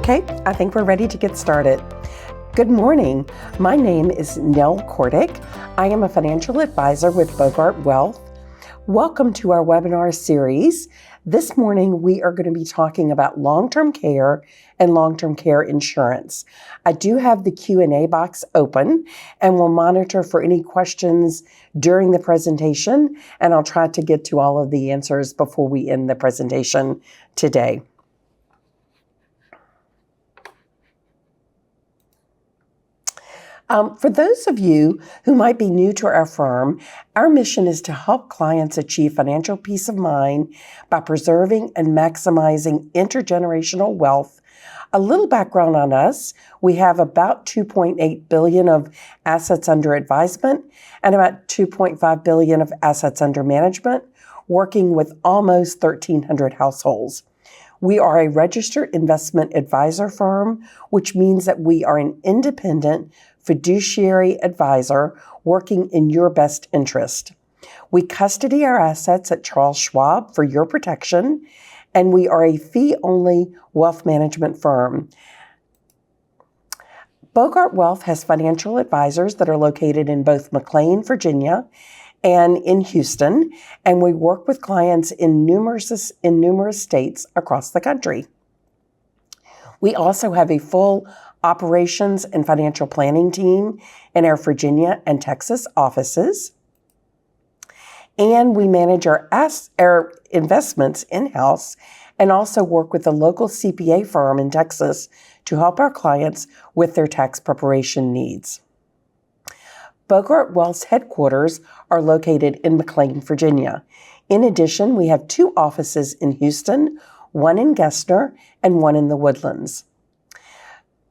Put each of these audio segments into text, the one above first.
Okay, I think we're ready to get started. Good morning. My name is Nell Cordick. I am a financial advisor with Bogart Wealth. Welcome to our webinar series. This morning, we are going to be talking about long-term care and long-term care insurance. I do have the Q&A box open and will monitor for any questions during the presentation, and I'll try to get to all of the answers before we end the presentation today. For those of you who might be new to our firm, our mission is to help clients achieve financial peace of mind by preserving and maximizing intergenerational wealth. A little background on us: we have about $2.8 billion of assets under advisement and about $2.5 billion of assets under management, working with almost 1,300 households. We are a registered investment advisor firm, which means that we are an independent fiduciary advisor working in your best interest. We custody our assets at Charles Schwab for your protection, and we are a fee-only wealth management firm. Bogart Wealth has financial advisors that are located in both McLean, Virginia, and in Houston, and we work with clients in numerous states across the country. We also have a full operations and financial planning team in our Virginia and Texas offices. And we manage our investments in-house and also work with a local CPA firm in Texas to help our clients with their tax preparation needs. Bogart Wealth's headquarters are located in McLean, Virginia. In addition, we have 2 offices in Houston, one in Gessner and one in the Woodlands.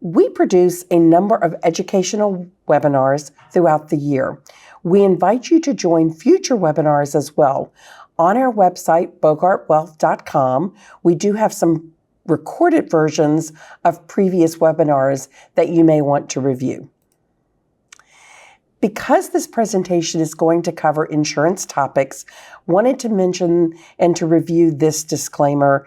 We produce a number of educational webinars throughout the year. We invite you to join future webinars as well. On our website, bogartwealth.com, we do have some recorded versions of previous webinars that you may want to review. Because this presentation is going to cover insurance topics, wanted to mention and to review this disclaimer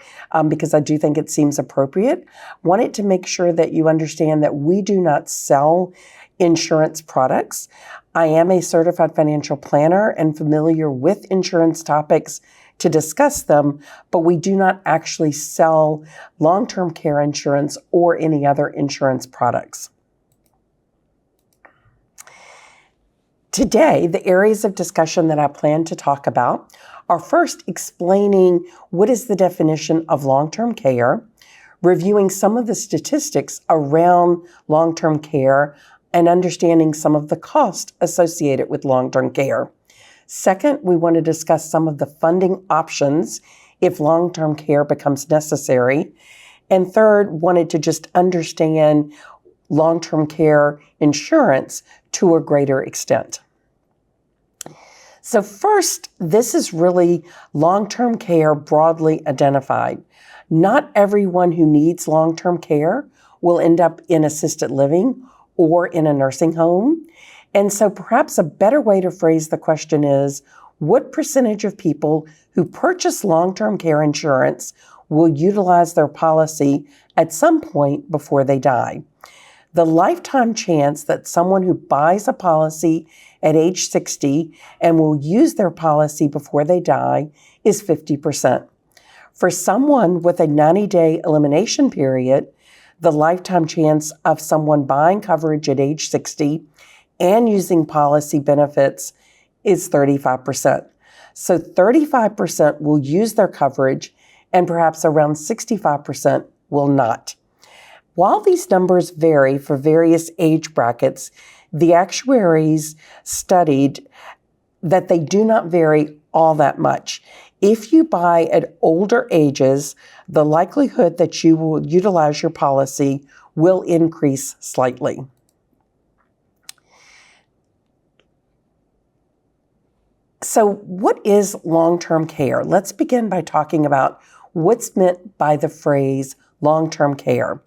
because I do think it seems appropriate. Wanted to make sure that you understand that we do not sell insurance products. I am a certified financial planner and familiar with insurance topics to discuss them, but we do not actually sell long-term care insurance or any other insurance products. Today, the areas of discussion that I plan to talk about are first explaining what is the definition of long-term care, reviewing some of the statistics around long-term care, and understanding some of the cost associated with long-term care. Second, we want to discuss some of the funding options if long-term care becomes necessary. And third, wanted to just understand long-term care insurance to a greater extent. So first, this is really long-term care broadly identified. Not everyone who needs long-term care will end up in assisted living or in a nursing home. And so perhaps a better way to phrase the question is, what percentage of people who purchase long-term care insurance will utilize their policy at some point before they die? The lifetime chance that someone who buys a policy at age 60 and will use their policy before they die is 50%. For someone with a 90-day elimination period, the lifetime chance of someone buying coverage at age 60 and using policy benefits is 35%. So 35% will use their coverage and perhaps around 65% will not. While these numbers vary for various age brackets, the actuaries studied that they do not vary all that much. If you buy at older ages, the likelihood that you will utilize your policy will increase slightly. So what is long-term care? Let's begin by talking about what's meant by the phrase long-term care.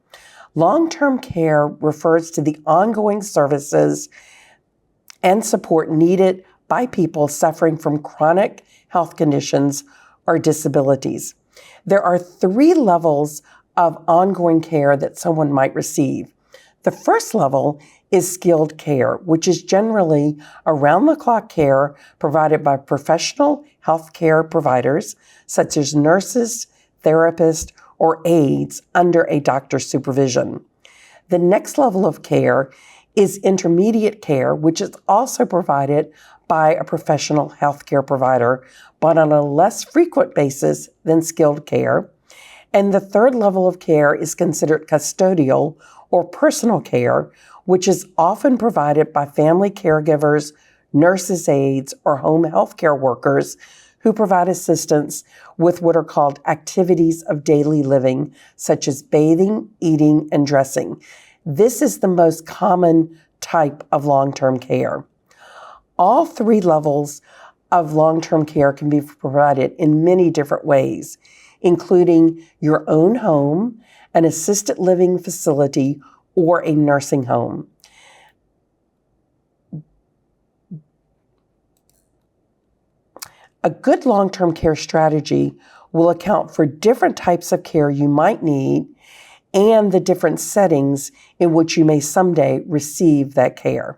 Long-term care refers to the ongoing services and support needed by people suffering from chronic health conditions or disabilities. There are 3 levels of ongoing care that someone might receive. The first level is skilled care, which is generally around-the-clock care provided by professional healthcare providers, such as nurses, therapists, or aides under a doctor's supervision. The next level of care is intermediate care, which is also provided by a professional healthcare provider, but on a less frequent basis than skilled care. And the third level of care is considered custodial or personal care, which is often provided by family caregivers, nurses' aides, or home healthcare workers who provide assistance with what are called activities of daily living, such as bathing, eating, and dressing. This is the most common type of long-term care. All three levels of long-term care can be provided in many different ways, including your own home, an assisted living facility, or a nursing home. A good long-term care strategy will account for different types of care you might need and the different settings in which you may someday receive that care.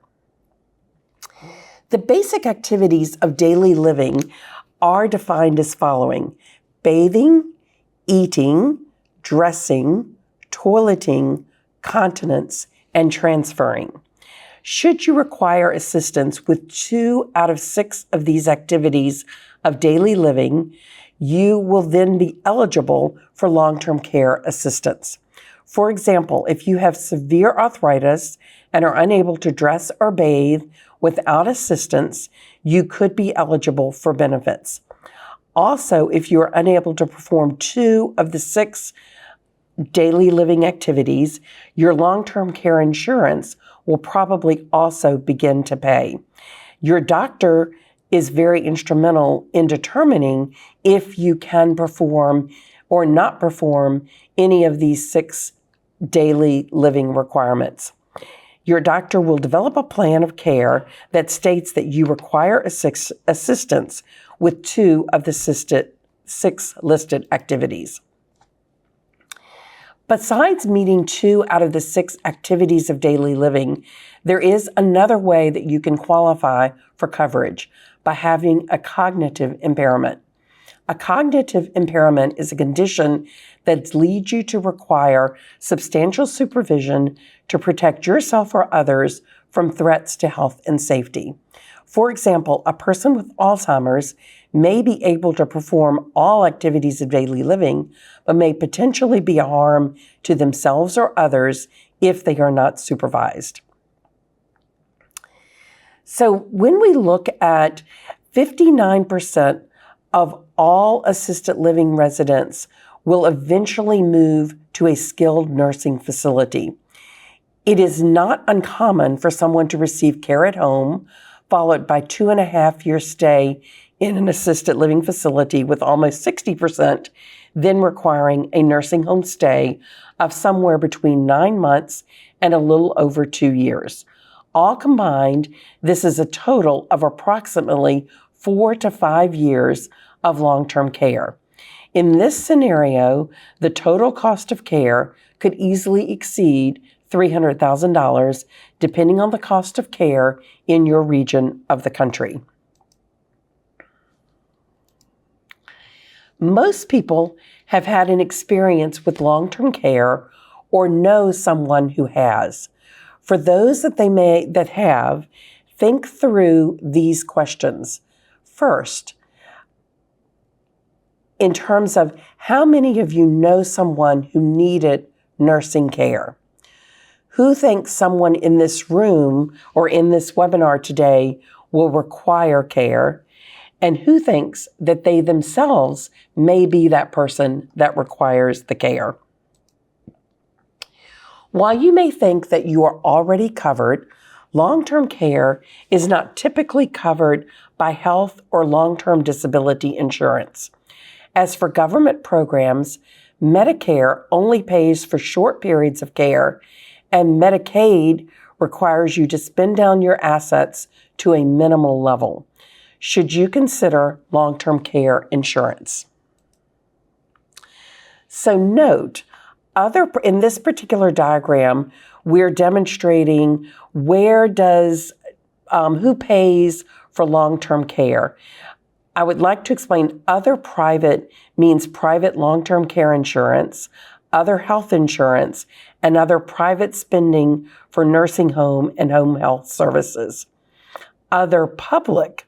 The basic activities of daily living are defined as following: bathing, eating, dressing, toileting, continence, and transferring. Should you require assistance with 2 out of 6 of these activities of daily living, you will then be eligible for long-term care assistance. For example, if you have severe arthritis and are unable to dress or bathe without assistance, you could be eligible for benefits. Also, if you are unable to perform 2 of the 6 daily living activities, your long-term care insurance will probably also begin to pay. Your doctor is very instrumental in determining if you can perform or not perform any of these 6 daily living requirements. Your doctor will develop a plan of care that states that you require assistance with 2 of the 6 listed activities. Besides meeting 2 out of the 6 activities of daily living, there is another way that you can qualify for coverage by having a cognitive impairment. A cognitive impairment is a condition that leads you to require substantial supervision to protect yourself or others from threats to health and safety. For example, a person with Alzheimer's may be able to perform all activities of daily living, but may potentially be a harm to themselves or others if they are not supervised. So when we look at 59% of all assisted living residents will eventually move to a skilled nursing facility. It is not uncommon for someone to receive care at home, followed by 2.5-year stay in an assisted living facility, with almost 60% then requiring a nursing home stay of somewhere between 9 months and a little over 2 years. All combined, this is a total of approximately 4 to 5 years of long-term care. In this scenario, the total cost of care could easily exceed $300,000, depending on the cost of care in your region of the country. Most people have had an experience with long-term care or know someone who has. For those that have, think through these questions. First, in terms of how many of you know someone who needed nursing care? Who thinks someone in this room or in this webinar today will require care? And who thinks that they themselves may be that person that requires the care? While you may think that you are already covered, long-term care is not typically covered by health or long-term disability insurance. As for government programs, Medicare only pays for short periods of care, and Medicaid requires you to spend down your assets to a minimal level. Should you consider long-term care insurance? So note, In this particular diagram, we're demonstrating who pays for long-term care. I would like to explain other private means private long-term care insurance, other health insurance, and other private spending for nursing home and home health services. Other public,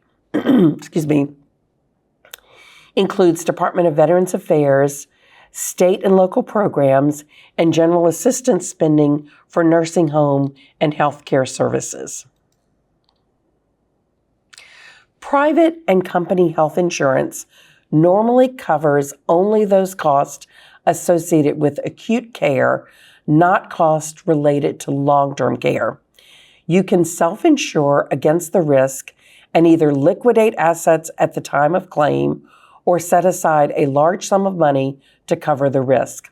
includes Department of Veterans Affairs, state and local programs, and general assistance spending for nursing home and healthcare services. Private and company health insurance normally covers only those costs associated with acute care, not costs related to long-term care. You can self-insure against the risk and either liquidate assets at the time of claim or set aside a large sum of money to cover the risk.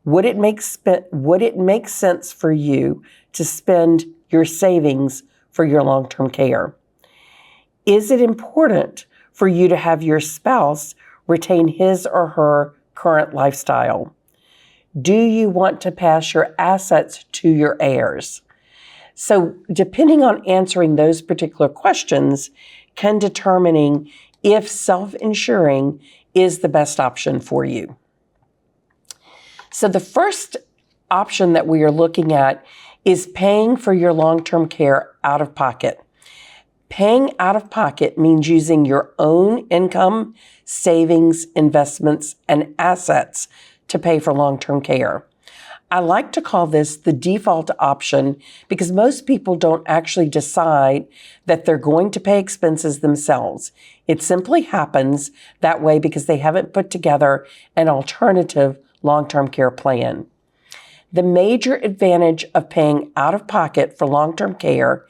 Would it make sense for you to spend your savings for your long-term care? Is it important for you to have your spouse retain his or her current lifestyle? Do you want to pass your assets to your heirs? So, depending on answering those particular questions can determining if self-insuring is the best option for you. So the first option that we are looking at is paying for your long-term care out of pocket. Paying out of pocket means using your own income, savings, investments, and assets to pay for long-term care. I like to call this the default option because most people don't actually decide that they're going to pay expenses themselves. It simply happens that way because they haven't put together an alternative long-term care plan. The major advantage of paying out of pocket for long-term care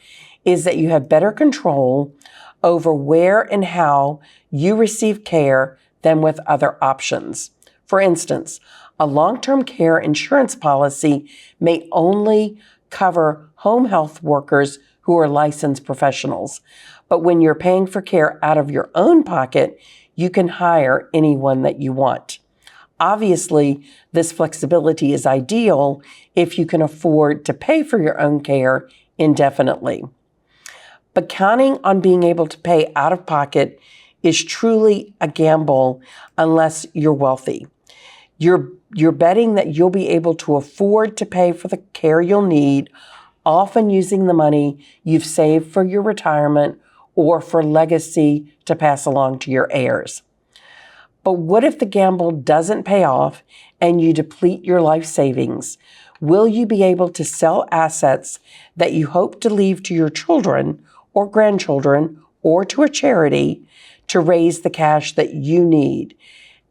is that you have better control over where and how you receive care than with other options. For instance, a long-term care insurance policy may only cover home health workers who are licensed professionals. But when you're paying for care out of your own pocket, you can hire anyone that you want. Obviously, this flexibility is ideal if you can afford to pay for your own care indefinitely. But counting on being able to pay out of pocket is truly a gamble unless you're wealthy. You're betting that you'll be able to afford to pay for the care you'll need, often using the money you've saved for your retirement or for legacy to pass along to your heirs. But what if the gamble doesn't pay off and you deplete your life savings? Will you be able to sell assets that you hope to leave to your children or grandchildren or to a charity to raise the cash that you need?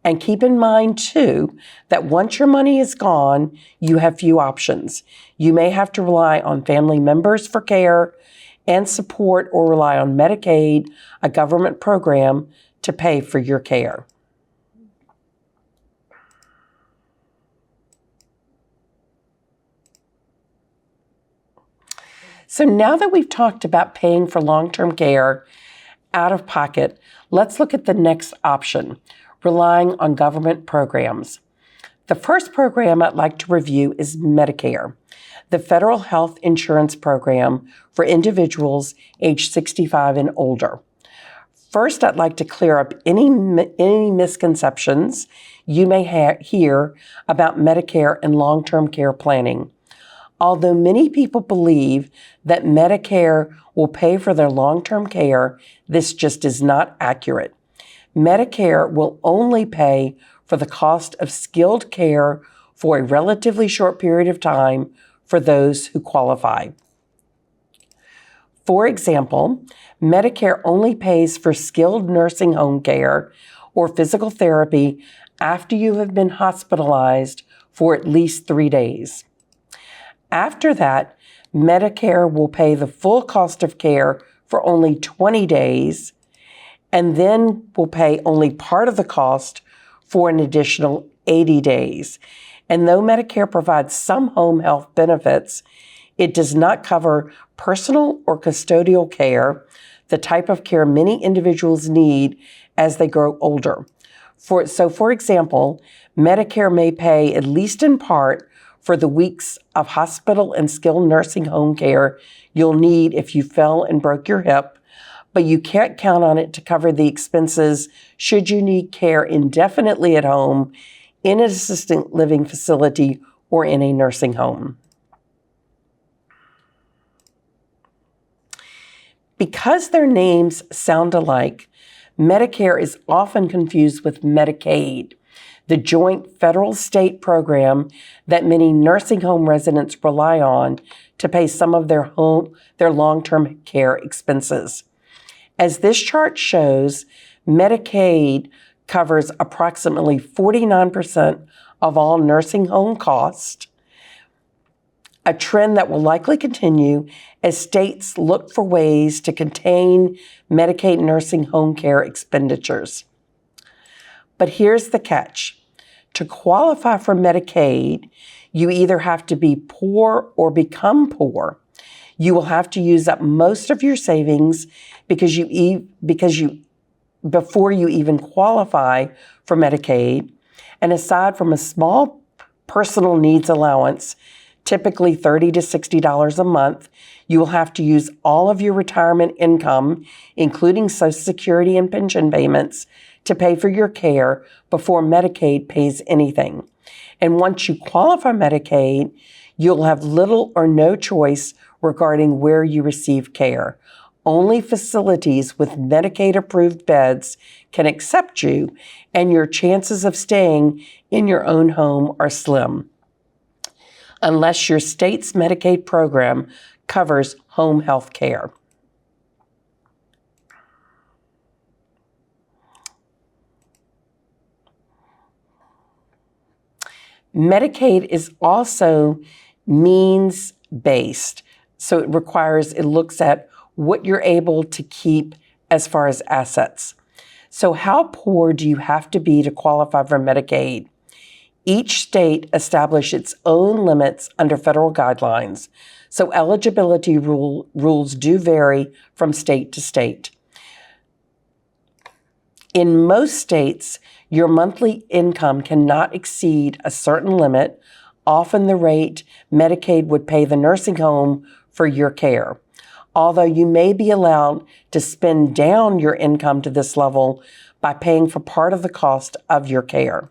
And keep in mind, too, that once your money is gone, you have few options. You may have to rely on family members for care and support or rely on Medicaid, a government program, to pay for your care. So now that we've talked about paying for long-term care out of pocket, let's look at the next option, relying on government programs. The first program I'd like to review is Medicare, the federal health insurance program for individuals age 65 and older. First, I'd like to clear up any misconceptions you may hear about Medicare and long-term care planning. Although many people believe that Medicare will pay for their long-term care, this just is not accurate. Medicare will only pay for the cost of skilled care for a relatively short period of time for those who qualify. For example, Medicare only pays for skilled nursing home care or physical therapy after you have been hospitalized for at least 3 days. After that, Medicare will pay the full cost of care for only 20 days and then will pay only part of the cost for an additional 80 days. And though Medicare provides some home health benefits, it does not cover personal or custodial care, the type of care many individuals need as they grow older. For example, Medicare may pay, at least in part, for the weeks of hospital and skilled nursing home care you'll need if you fell and broke your hip, but you can't count on it to cover the expenses should you need care indefinitely at home, in an assisted living facility, or in a nursing home. Because their names sound alike, Medicare is often confused with Medicaid, the joint federal-state program that many nursing home residents rely on to pay some of their long-term care expenses. As this chart shows, Medicaid covers approximately 49% of all nursing home costs, a trend that will likely continue as states look for ways to contain Medicaid nursing home care expenditures. But here's the catch. To qualify for Medicaid, you either have to be poor or become poor. You will have to use up most of your savings before you even qualify for Medicaid. And aside from a small personal needs allowance, typically $30 to $60 a month, you will have to use all of your retirement income, including Social Security and pension payments, to pay for your care before Medicaid pays anything. And once you qualify Medicaid, you'll have little or no choice regarding where you receive care. Only facilities with Medicaid-approved beds can accept you, and your chances of staying in your own home are slim, unless your state's Medicaid program covers home health care. Medicaid is also means-based, so it looks at what you're able to keep as far as assets. So how poor do you have to be to qualify for Medicaid? Each state establishes its own limits under federal guidelines, so eligibility rules do vary from state to state. In most states, your monthly income cannot exceed a certain limit, often the rate Medicaid would pay the nursing home for your care, although you may be allowed to spend down your income to this level by paying for part of the cost of your care.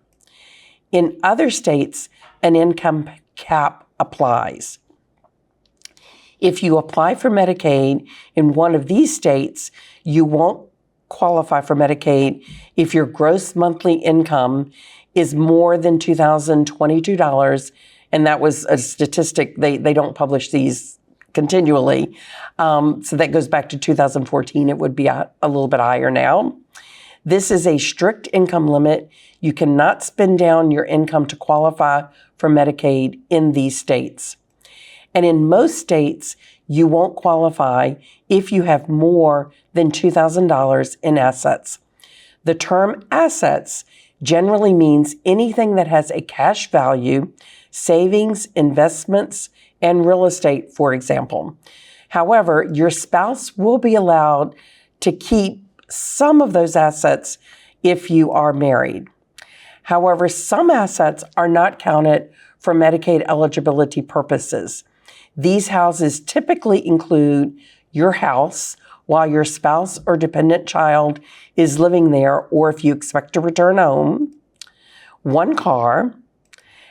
In other states, an income cap applies. If you apply for Medicaid in one of these states, you won't qualify for Medicaid if your gross monthly income is more than $2,022, and that was a statistic. They don't publish these continually, so that goes back to 2014. It would be a little bit higher now. This is a strict income limit. You cannot spend down your income to qualify for Medicaid in these states. And in most states, you won't qualify if you have more than $2,000 in assets. The term assets generally means anything that has a cash value, savings, investments, and real estate, for example. However, your spouse will be allowed to keep some of those assets if you are married. However, some assets are not counted for Medicaid eligibility purposes. These houses typically include your house while your spouse or dependent child is living there, or if you expect to return home, one car,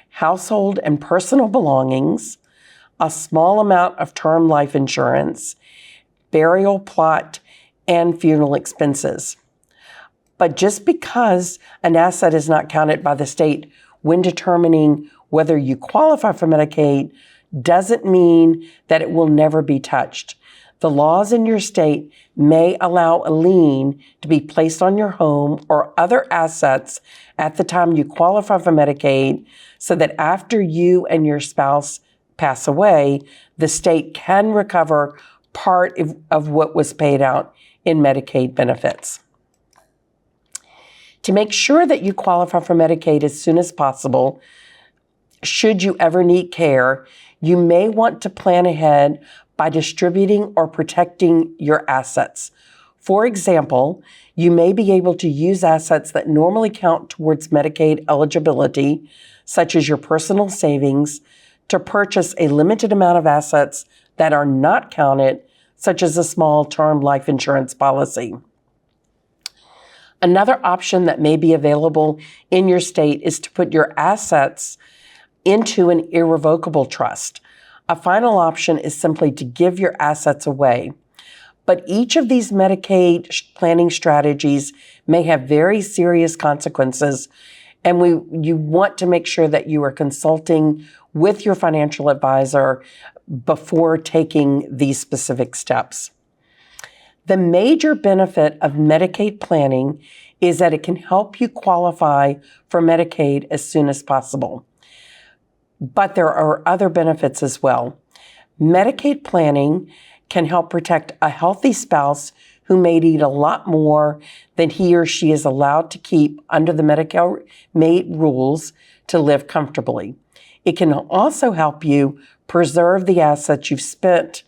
household and personal belongings, a small amount of term life insurance, burial plot, and funeral expenses. But just because an asset is not counted by the state when determining whether you qualify for Medicaid doesn't mean that it will never be touched. The laws in your state may allow a lien to be placed on your home or other assets at the time you qualify for Medicaid, so that after you and your spouse pass away, the state can recover part of what was paid out in Medicaid benefits. To make sure that you qualify for Medicaid as soon as possible, should you ever need care, you may want to plan ahead by distributing or protecting your assets. For example, you may be able to use assets that normally count towards Medicaid eligibility, such as your personal savings, to purchase a limited amount of assets that are not counted, such as a small term life insurance policy. Another option that may be available in your state is to put your assets into an irrevocable trust. A final option is simply to give your assets away. But each of these Medicaid planning strategies may have very serious consequences, and you want to make sure that you are consulting with your financial advisor before taking these specific steps. The major benefit of Medicaid planning is that it can help you qualify for Medicaid as soon as possible. But there are other benefits as well. Medicaid planning can help protect a healthy spouse who may need a lot more than he or she is allowed to keep under the Medicaid rules to live comfortably. It can also help you preserve the assets you've spent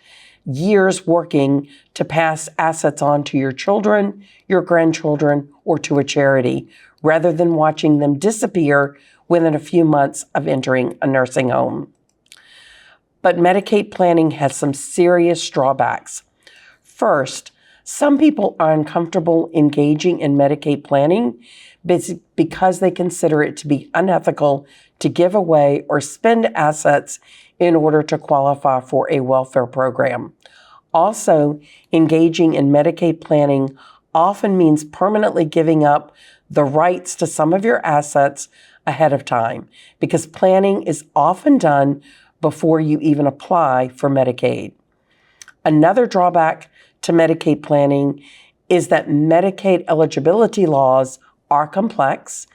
years working to pass assets on to your children, your grandchildren, or to a charity, rather than watching them disappear within a few months of entering a nursing home. But Medicaid planning has some serious drawbacks. First, some people are uncomfortable engaging in Medicaid planning because they consider it to be unethical to give away or spend assets in order to qualify for a welfare program. Also, engaging in Medicaid planning often means permanently giving up the rights to some of your assets ahead of time, because planning is often done before you even apply for Medicaid. Another drawback to Medicaid planning is that Medicaid eligibility laws are complex.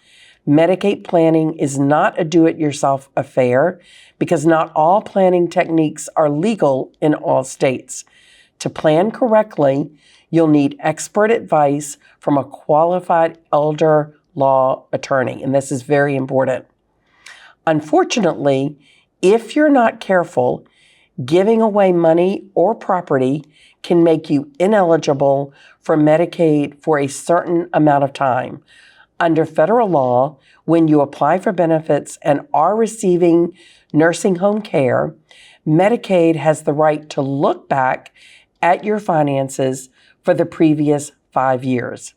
Medicaid planning is not a do-it-yourself affair because not all planning techniques are legal in all states. To plan correctly, you'll need expert advice from a qualified elder law attorney, and this is very important. Unfortunately, if you're not careful, giving away money or property can make you ineligible for Medicaid for a certain amount of time. Under federal law, when you apply for benefits and are receiving nursing home care, Medicaid has the right to look back at your finances for the previous 5 years.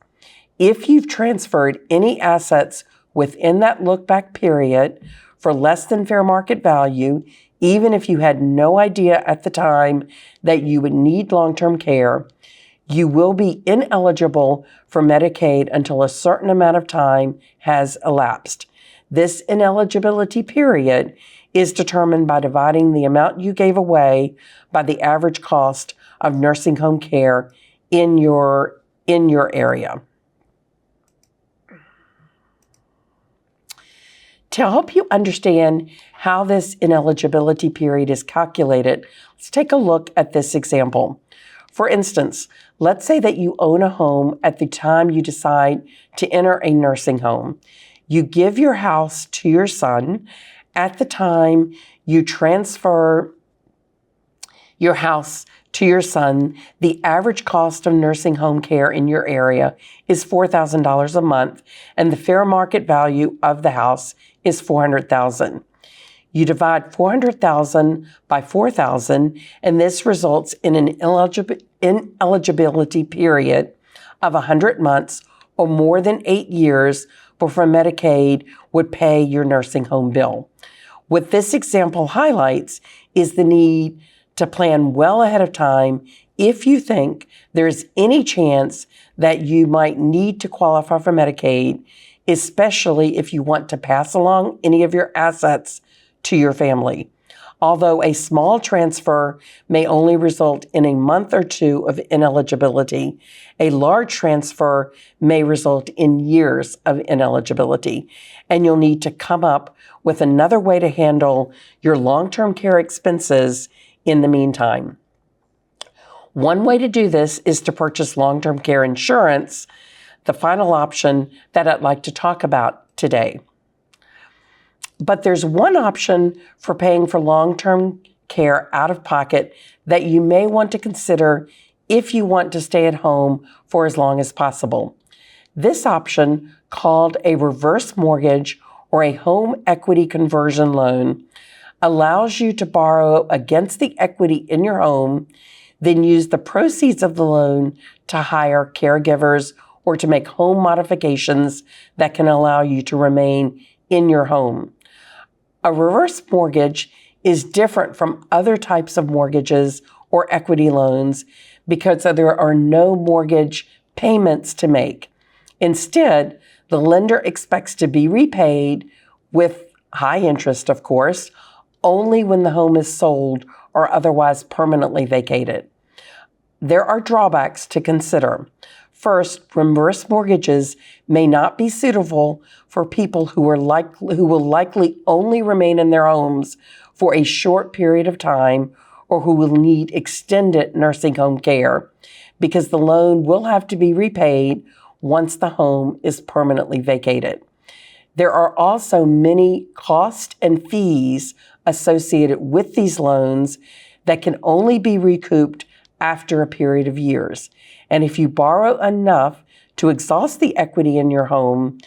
If you've transferred any assets within that look-back period for less than fair market value, even if you had no idea at the time that you would need long-term care, you will be ineligible for Medicaid until a certain amount of time has elapsed. This ineligibility period is determined by dividing the amount you gave away by the average cost of nursing home care in your area. To help you understand how this ineligibility period is calculated, let's take a look at this example. For instance, let's say that you own a home at the time you decide to enter a nursing home. You give your house to your son. At the time you transfer your house to your son, the average cost of nursing home care in your area is $4,000 a month, and the fair market value of the house is $400,000. You divide $400,000 by $4,000, and this results in an ineligibility period of 100 months or more than 8 years before Medicaid would pay your nursing home bill. What this example highlights is the need to plan well ahead of time if you think there's any chance that you might need to qualify for Medicaid, especially if you want to pass along any of your assets to your family. Although a small transfer may only result in a month or two of ineligibility, a large transfer may result in years of ineligibility, and you'll need to come up with another way to handle your long-term care expenses in the meantime. One way to do this is to purchase long-term care insurance, the final option that I'd like to talk about today. But there's one option for paying for long-term care out of pocket that you may want to consider if you want to stay at home for as long as possible. This option, called a reverse mortgage or a home equity conversion loan, allows you to borrow against the equity in your home, then use the proceeds of the loan to hire caregivers or to make home modifications that can allow you to remain in your home. A reverse mortgage is different from other types of mortgages or equity loans because there are no mortgage payments to make. Instead, the lender expects to be repaid with high interest, of course, only when the home is sold or otherwise permanently vacated. There are drawbacks to consider. First, reverse mortgages may not be suitable for people who will likely only remain in their homes for a short period of time or who will need extended nursing home care because the loan will have to be repaid once the home is permanently vacated. There are also many costs and fees associated with these loans that can only be recouped after a period of years. And if you borrow enough to exhaust the equity in your home,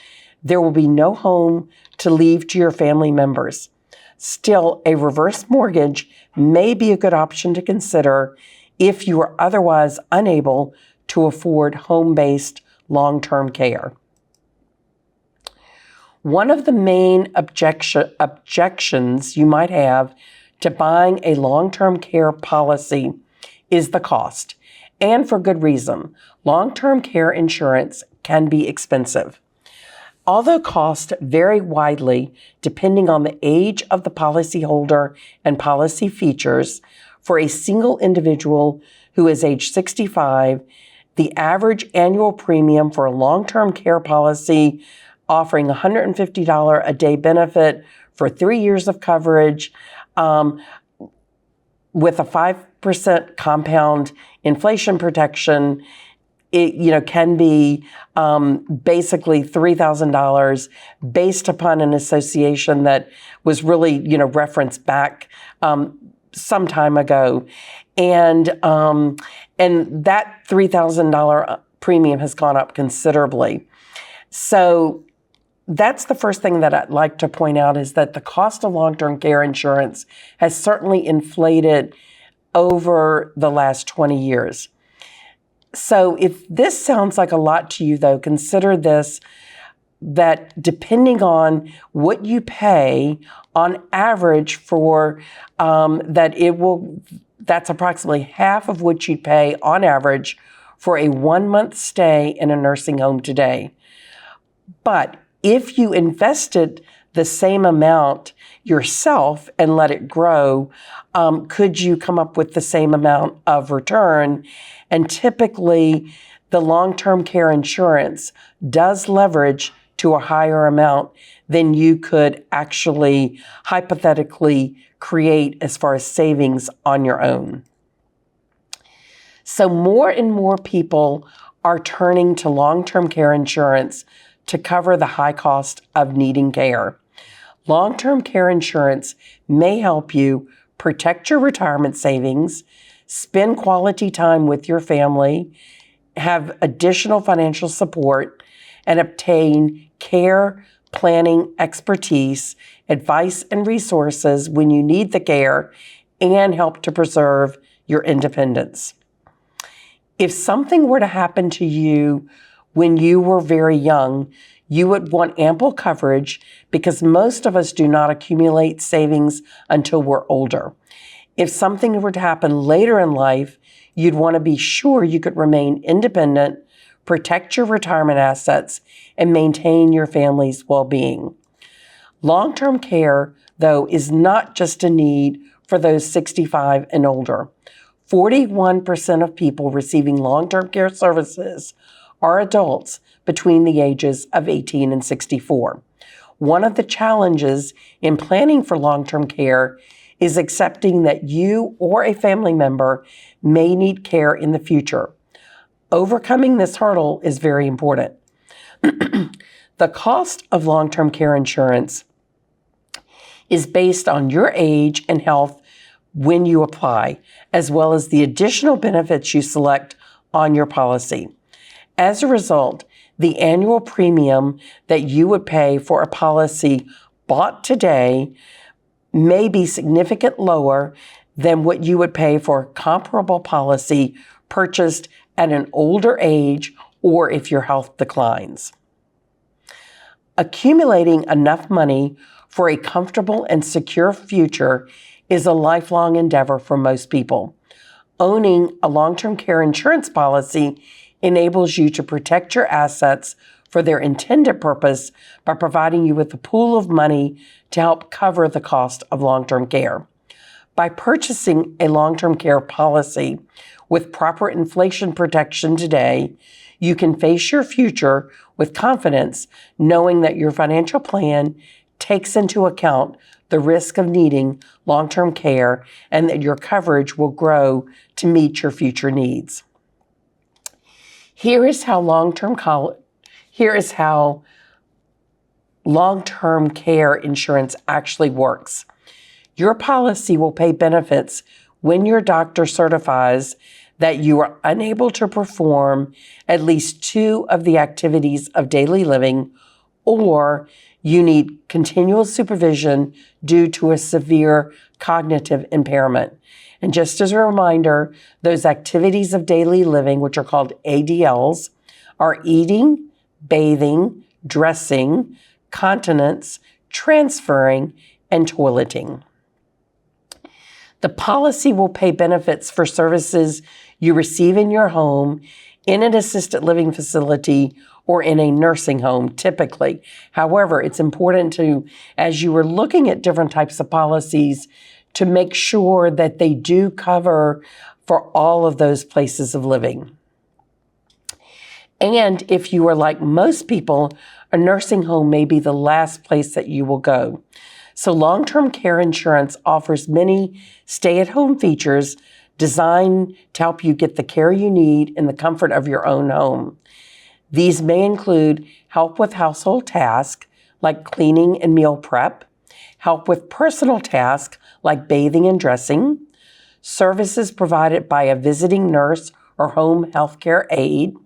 there will be no home to leave to your family members. Still, a reverse mortgage may be a good option to consider if you are otherwise unable to afford home-based long-term care. One of the main objections you might have to buying a long-term care policy is the cost, and for good reason. Long-term care insurance can be expensive. Although costs vary widely depending on the age of the policyholder and policy features, for a single individual who is age 65, the average annual premium for a long-term care policy offering $150 a day benefit for 3 years of coverage with a 5% compound inflation protection, it can be basically $3,000 based upon an association that was really referenced back some time ago, and that $3,000 premium has gone up considerably. So that's the first thing that I'd like to point out, is that the cost of long-term care insurance has certainly inflated over the last 20 years. So if this sounds like a lot to you, though, consider this, that depending on what you pay on average for that's approximately half of what you'd pay on average for a 1-month stay in a nursing home today. But if you invested the same amount yourself and let it grow, could you come up with the same amount of return? And typically, the long-term care insurance does leverage to a higher amount than you could actually hypothetically create as far as savings on your own. So more and more people are turning to long-term care insurance to cover the high cost of needing care. Long-term care insurance may help you protect your retirement savings, spend quality time with your family, have additional financial support, and obtain care planning expertise, advice, and resources when you need the care, and help to preserve your independence. If something were to happen to you when you were very young, you would want ample coverage because most of us do not accumulate savings until we're older. If something were to happen later in life, you'd want to be sure you could remain independent, protect your retirement assets, and maintain your family's well-being. Long-term care, though, is not just a need for those 65 and older. 41% of people receiving long-term care services are adults between the ages of 18 and 64. One of the challenges in planning for long-term care is accepting that you or a family member may need care in the future. Overcoming this hurdle is very important. The cost of long-term care insurance is based on your age and health when you apply, as well as the additional benefits you select on your policy. As a result, the annual premium that you would pay for a policy bought today may be significantly lower than what you would pay for a comparable policy purchased at an older age or if your health declines. Accumulating enough money for a comfortable and secure future is a lifelong endeavor for most people. Owning a long-term care insurance policy enables you to protect your assets for their intended purpose by providing you with a pool of money to help cover the cost of long-term care. By purchasing a long-term care policy with proper inflation protection today, you can face your future with confidence, knowing that your financial plan takes into account the risk of needing long-term care and that your coverage will grow to meet your future needs. Here is how long-term care insurance actually works. Your policy will pay benefits when your doctor certifies that you are unable to perform at least 2 of the activities of daily living, or you need continual supervision due to a severe cognitive impairment. And just as a reminder, those activities of daily living, which are called ADLs, are eating, bathing, dressing, continence, transferring, and toileting. The policy will pay benefits for services you receive in your home, in an assisted living facility, or in a nursing home, typically. However, it's important to, as you are looking at different types of policies, to make sure that they do cover for all of those places of living. And if you are like most people, a nursing home may be the last place that you will go. So long-term care insurance offers many stay-at-home features designed to help you get the care you need in the comfort of your own home. These may include help with household tasks like cleaning and meal prep, help with personal tasks like bathing and dressing, services provided by a visiting nurse or home healthcare aide,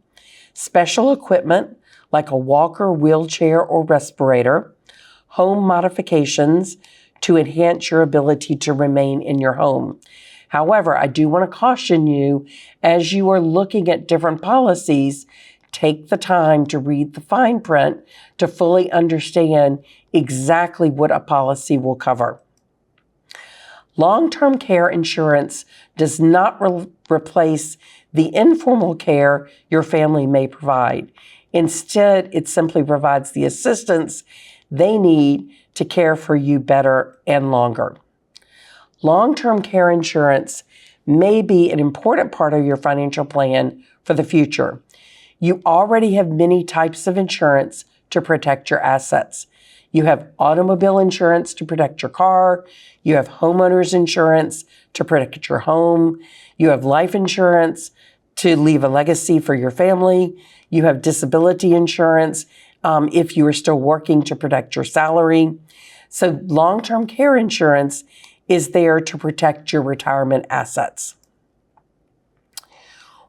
special equipment like a walker, wheelchair, or respirator, home modifications to enhance your ability to remain in your home. However, I do want to caution you, as you are looking at different policies, take the time to read the fine print to fully understand exactly what a policy will cover. Long-term care insurance does not replace the informal care your family may provide. Instead, it simply provides the assistance they need to care for you better and longer. Long-term care insurance may be an important part of your financial plan for the future. You already have many types of insurance to protect your assets. You have automobile insurance to protect your car. You have homeowners insurance to protect your home. You have life insurance to leave a legacy for your family. You have disability insurance if you are still working to protect your salary. So long-term care insurance is there to protect your retirement assets.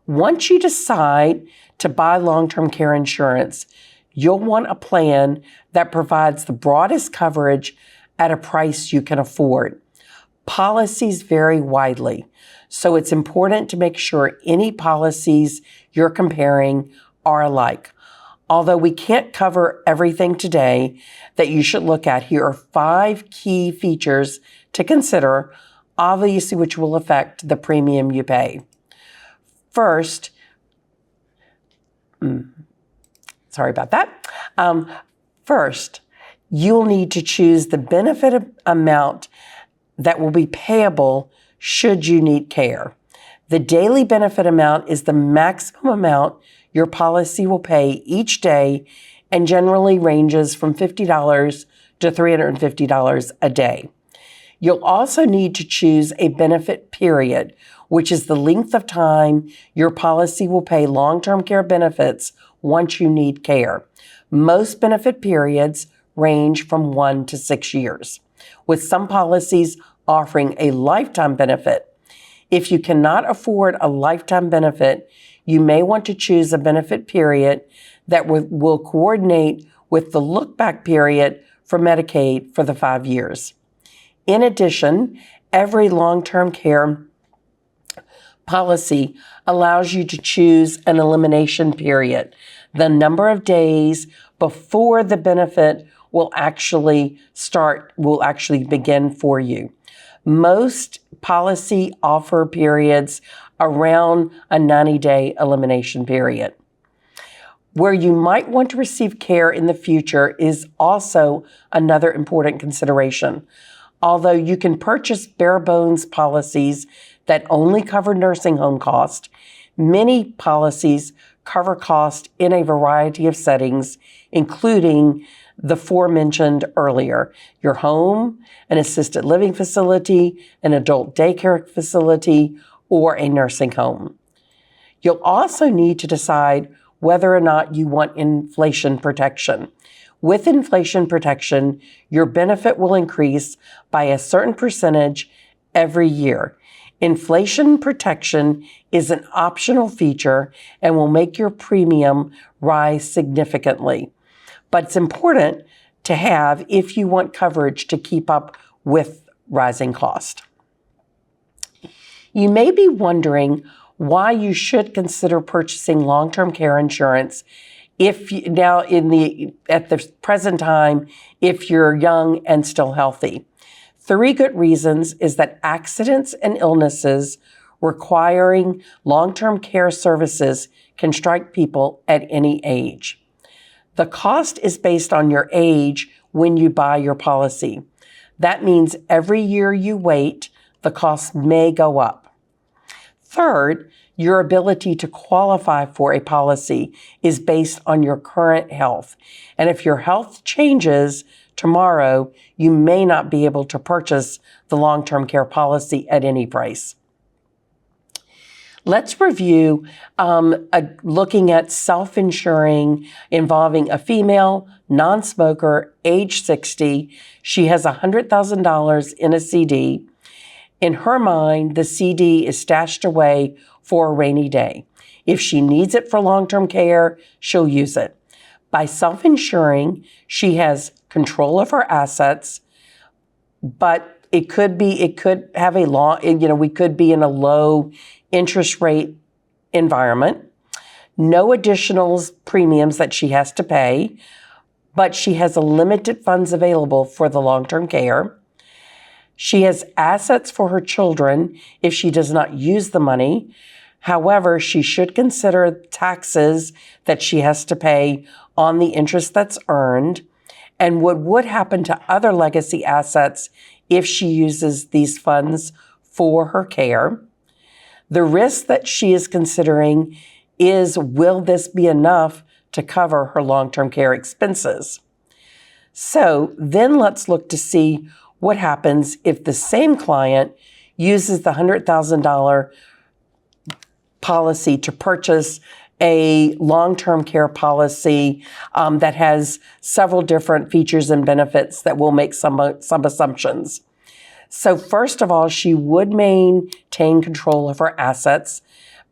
Once you decide to buy long-term care insurance, you'll want a plan that provides the broadest coverage at a price you can afford. Policies vary widely, so it's important to make sure any policies you're comparing are alike. Although we can't cover everything today that you should look at, here are 5 key features to consider, obviously, which will affect the premium you pay. First, sorry about that. First, you'll need to choose the benefit amount that will be payable should you need care. The daily benefit amount is the maximum amount your policy will pay each day and generally ranges from $50 to $350 a day. You'll also need to choose a benefit period, which is the length of time your policy will pay long-term care benefits once you need care. Most benefit periods range from 1 to 6 years, with some policies offering a lifetime benefit. If you cannot afford a lifetime benefit, you may want to choose a benefit period that will coordinate with the look-back period for Medicaid for the 5 years. In addition, every long-term care policy allows you to choose an elimination period, the number of days before the benefit will actually begin for you. Most policy offer periods around a 90-day elimination period. Where you might want to receive care in the future is also another important consideration. Although you can purchase bare bones policies that only cover nursing home cost, many policies cover cost in a variety of settings, including the aforementioned earlier: your home, an assisted living facility, an adult daycare facility, or a nursing home. You'll also need to decide whether or not you want inflation protection. With inflation protection, your benefit will increase by a certain percentage every year. Inflation protection is an optional feature and will make your premium rise significantly. But it's important to have if you want coverage to keep up with rising cost. You may be wondering why you should consider purchasing long-term care insurance at the present time, if you're young and still healthy. 3 good reasons is that accidents and illnesses requiring long-term care services can strike people at any age. The cost is based on your age when you buy your policy. That means every year you wait, the cost may go up. Third, your ability to qualify for a policy is based on your current health. And if your health changes tomorrow, you may not be able to purchase the long-term care policy at any price. Let's review looking at self-insuring involving a female, non-smoker, age 60. She has $100,000 in a CD. In her mind, the CD is stashed away for a rainy day. If she needs it for long-term care, she'll use it. By self-insuring, she has control of her assets, but we could be in a low interest rate environment. No additional premiums that she has to pay, but she has a limited funds available for the long-term care. She has assets for her children if she does not use the money. However, she should consider taxes that she has to pay on the interest that's earned and what would happen to other legacy assets if she uses these funds for her care. The risk that she is considering is, will this be enough to cover her long-term care expenses? So then let's look to see what happens if the same client uses the $100,000 policy to purchase a long-term care policy that has several different features and benefits that will make some assumptions. So first of all, she would maintain control of her assets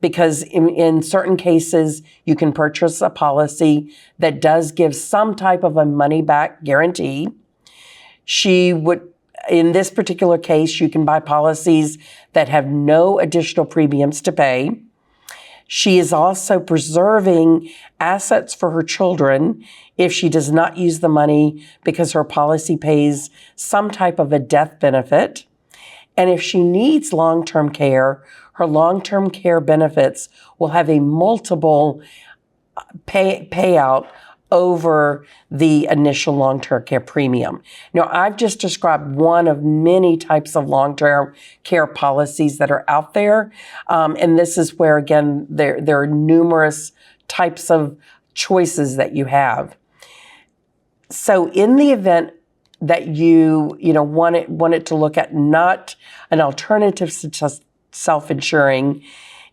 because in certain cases, you can purchase a policy that does give some type of a money-back guarantee. In this particular case, you can buy policies that have no additional premiums to pay. She is also preserving assets for her children if she does not use the money because her policy pays some type of a death benefit. And if she needs long-term care, her long-term care benefits will have a multiple payout over the initial long-term care premium. Now, I've just described one of many types of long-term care policies that are out there. And this is where, again, there are numerous types of choices that you have. So in the event that you wanted to look at not an alternative to self-insuring,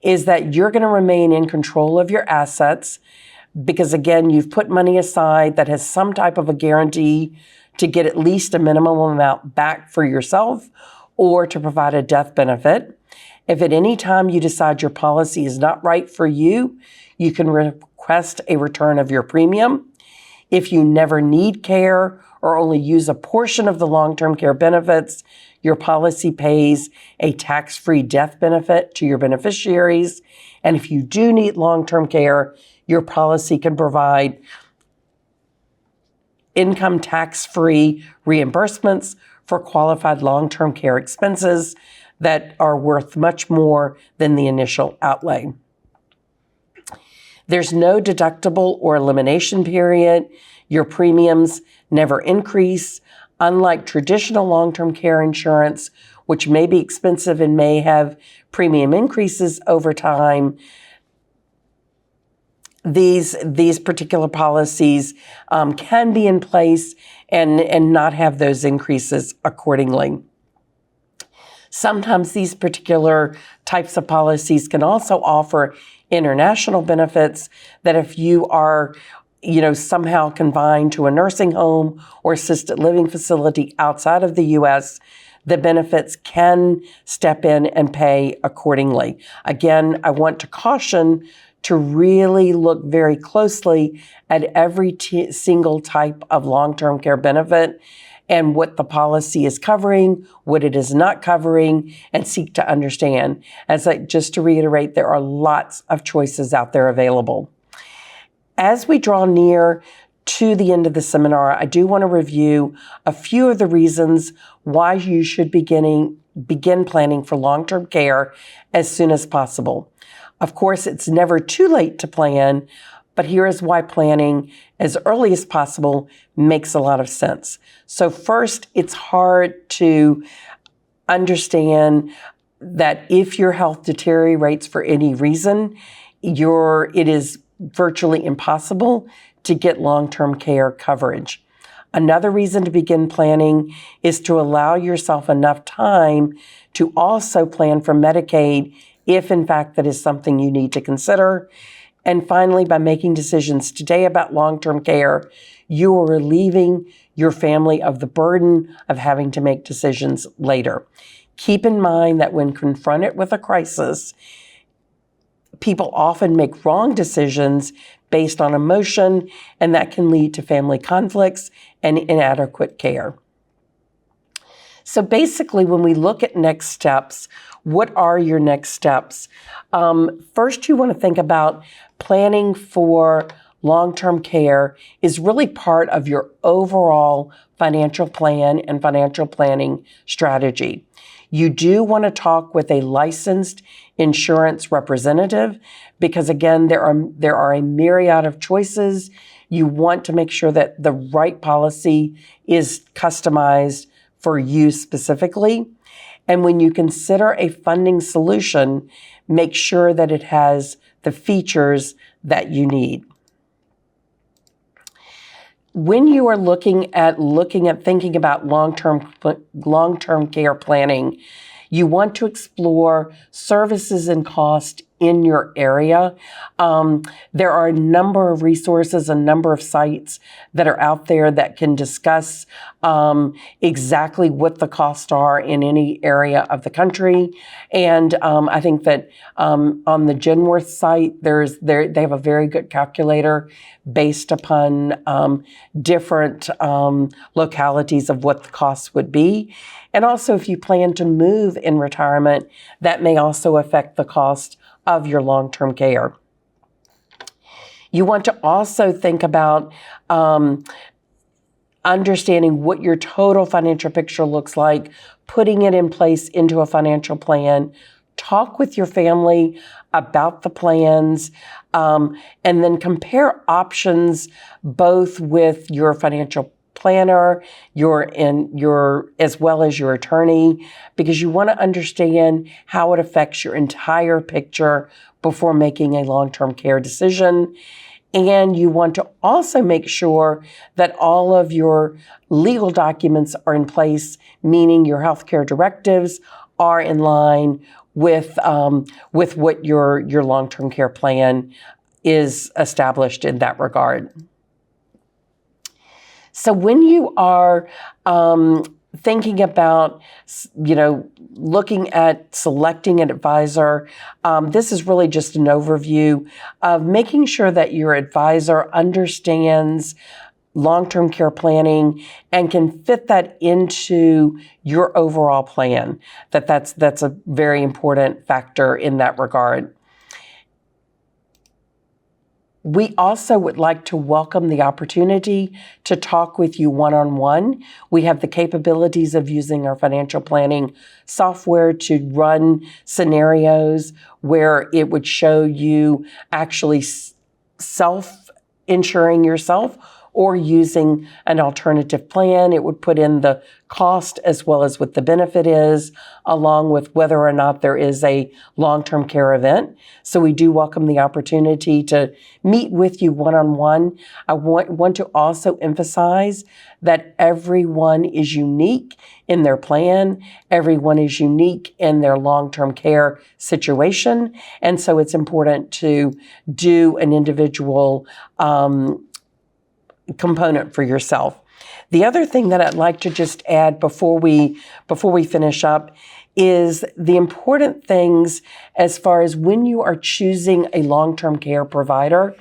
is that you're going to remain in control of your assets because, again, you've put money aside that has some type of a guarantee to get at least a minimum amount back for yourself or to provide a death benefit. If at any time you decide your policy is not right for you, you can request a return of your premium. If you never need care or only use a portion of the long-term care benefits, your policy pays a tax-free death benefit to your beneficiaries. And if you do need long-term care, your policy can provide income tax-free reimbursements for qualified long-term care expenses that are worth much more than the initial outlay. There's no deductible or elimination period. Your premiums never increase. Unlike traditional long-term care insurance, which may be expensive and may have premium increases over time, these particular policies can be in place and not have those increases accordingly. Sometimes these particular types of policies can also offer international benefits that if you are somehow confined to a nursing home or assisted living facility outside of the U.S., the benefits can step in and pay accordingly. Again, I want to caution to really look very closely at every single type of long-term care benefit and what the policy is covering, what it is not covering, and seek to understand. Just to reiterate, there are lots of choices out there available. As we draw near to the end of the seminar, I do want to review a few of the reasons why you should begin planning for long-term care as soon as possible. Of course, it's never too late to plan, but here is why planning as early as possible makes a lot of sense. So first, it's hard to understand that if your health deteriorates for any reason, it is virtually impossible to get long-term care coverage. Another reason to begin planning is to allow yourself enough time to also plan for Medicaid if in fact that is something you need to consider. And finally, by making decisions today about long-term care, you are relieving your family of the burden of having to make decisions later. Keep in mind that when confronted with a crisis, people often make wrong decisions based on emotion, and that can lead to family conflicts and inadequate care. So basically, when we look at next steps, what are your next steps? First, you want to think about planning for long-term care is really part of your overall financial plan and financial planning strategy. You do want to talk with a licensed insurance representative because, again, there are a myriad of choices. You want to make sure that the right policy is customized for you specifically. And when you consider a funding solution, make sure that it has the features that you need. When you are looking at thinking about long-term care planning, you want to explore services and cost in your area. There are a number of resources, a number of sites that are out there that can discuss exactly what the costs are in any area of the country. And I think that on the Genworth site, they have a very good calculator based upon different localities of what the costs would be. And also, if you plan to move in retirement, that may also affect the cost of your long-term care. You want to also think about understanding what your total financial picture looks like, putting it in place into a financial plan. Talk with your family about the plans, and then compare options both with your financial planner, as well as your attorney, because you want to understand how it affects your entire picture before making a long-term care decision. And you want to also make sure that all of your legal documents are in place, meaning your healthcare directives are in line with what your long-term care plan is established in that regard. So when you are thinking about, looking at selecting an advisor. This is really just an overview of making sure that your advisor understands long-term care planning and can fit that into your overall plan. That's a very important factor in that regard. We also would like to welcome the opportunity to talk with you one-on-one. We have the capabilities of using our financial planning software to run scenarios where it would show you actually self-insuring yourself or using an alternative plan. It would put in the cost as well as what the benefit is, along with whether or not there is a long-term care event. So we do welcome the opportunity to meet with you one-on-one. I want to also emphasize that everyone is unique in their plan. Everyone is unique in their long-term care situation. And so it's important to do an individual component for yourself. The other thing that I'd like to just add before we finish up is the important things as far as when you are choosing a long-term care provider.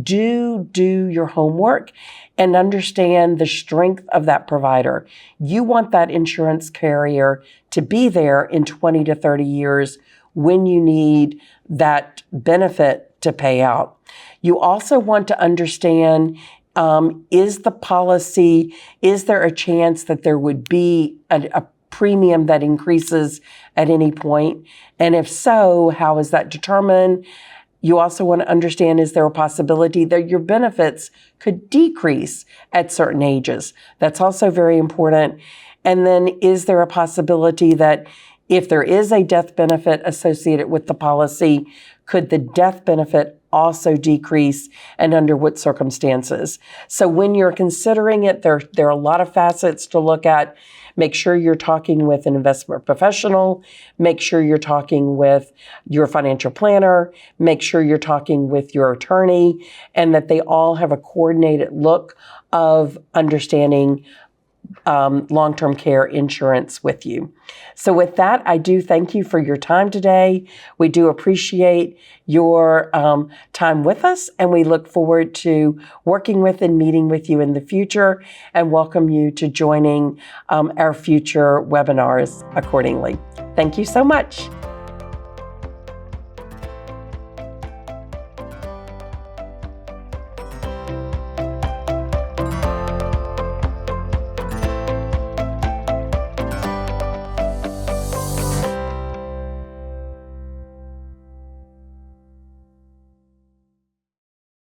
Do your homework and understand the strength of that provider. You want that insurance carrier to be there in 20 to 30 years when you need that benefit to pay out. You also want to understand, is the policy, is there a chance that there would be a premium that increases at any point? And if so, how is that determined? You also want to understand, is there a possibility that your benefits could decrease at certain ages? That's also very important. And then is there a possibility that if there is a death benefit associated with the policy, could the death benefit also decrease, and under what circumstances? So when you're considering it, there are a lot of facets to look at. Make sure you're talking with an investment professional. Make sure you're talking with your financial planner. Make sure you're talking with your attorney, and that they all have a coordinated look of understanding long-term care insurance with you. So with that, I do thank you for your time today. We do appreciate your time with us, and we look forward to working with and meeting with you in the future, and welcome you to joining our future webinars accordingly. Thank you so much.